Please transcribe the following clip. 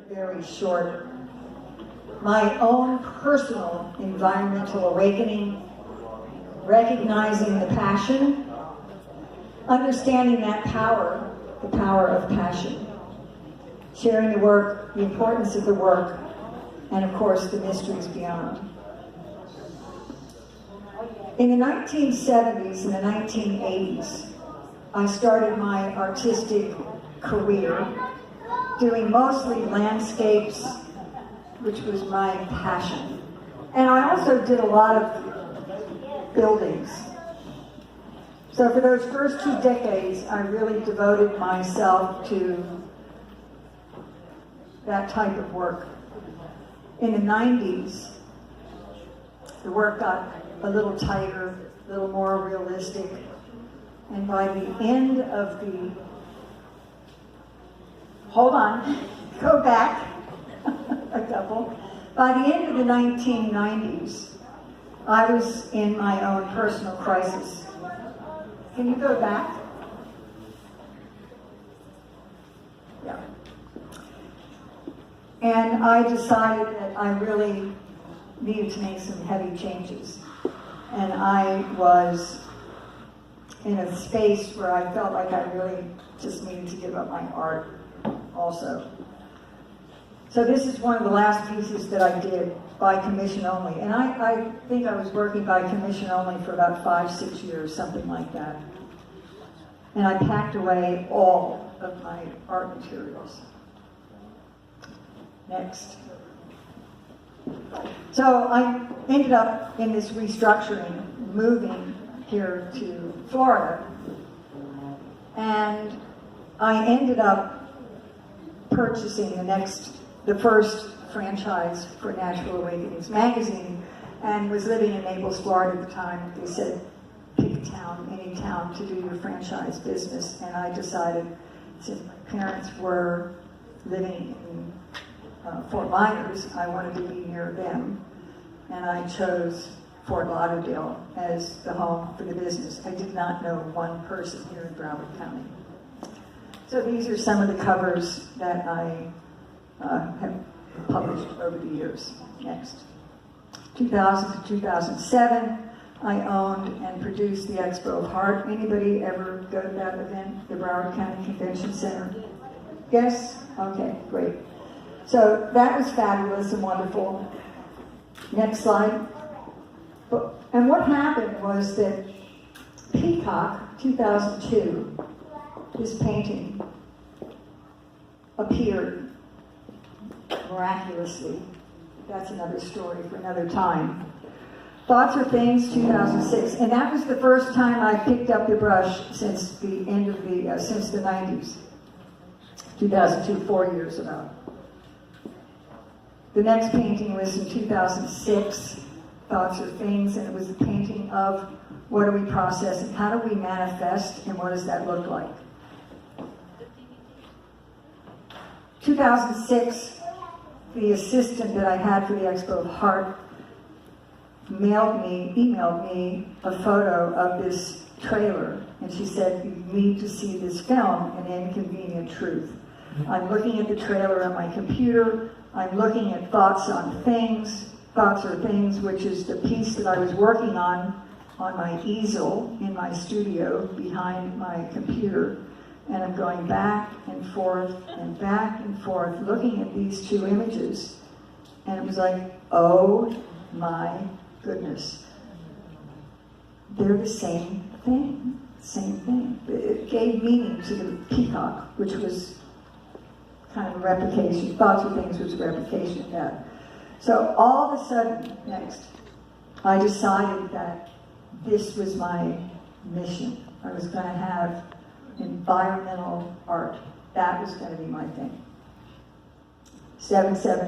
very short. My own personal environmental awakening, recognizing the passion, understanding that power, the power of passion, sharing the work, the importance of the work, and of course the mysteries beyond. In the 1970s and the 1980s, I started my artistic career doing mostly landscapes, which was my passion. And I also did a lot of buildings. So for those first 2 decades, I really devoted myself to that type of work. In the 90s, the work got a little tighter, a little more realistic. And by the end of the, hold on, go back a couple. By the end of the 1990s, I was in my own personal crisis. Can you go back? Yeah. And I decided that I really needed to make some heavy changes. And I was in a space where I felt like I really just needed to give up my art also. So this is one of the last pieces that I did by commission only. And I think I was working by commission only for about 5-6 years, something like that. And I packed away all of my art materials. Next. So I ended up in this restructuring, moving here to Florida, and I ended up purchasing the first franchise for Natural Awakenings magazine, and was living in Naples, Florida at the time. They said, pick a town, any town to do your franchise business, and I decided, since my parents were living in Fort Myers, I wanted to be near them, and I chose Fort Lauderdale as the home for the business. I did not know one person here in Broward County. So these are some of the covers that I have published over the years. Next. 2000 to 2007, I owned and produced the Expo of Heart. Anybody ever go to that event, the Broward County Convention Center? Yes? Okay, great. So that was fabulous and wonderful. Next slide. And what happened was that Peacock, 2002, this painting appeared miraculously. That's another story for another time. Thoughts or Things, 2006, and that was the first time I picked up the brush since the end of since the 90s. 2002, 4 years ago. The next painting was in 2006, Thoughts or Things, and it was a painting of what are we processing, how do we manifest, and what does that look like? 2006, the assistant that I had for the Expo of Heart emailed me a photo of this trailer, and she said, you need to see this film, An Inconvenient Truth. I'm looking at the trailer on my computer, I'm looking at Thoughts or Things, which is the piece that I was working on my easel in my studio behind my computer. And I'm going back and forth, looking at these two images. And it was like, oh my goodness. They're the same thing, It gave meaning to the peacock, which was kind of a replication. Thoughts or Things was a replication of that. So all of a sudden, next, I decided that this was my mission. I was going to have environmental art. That was going to be my thing. 7-7.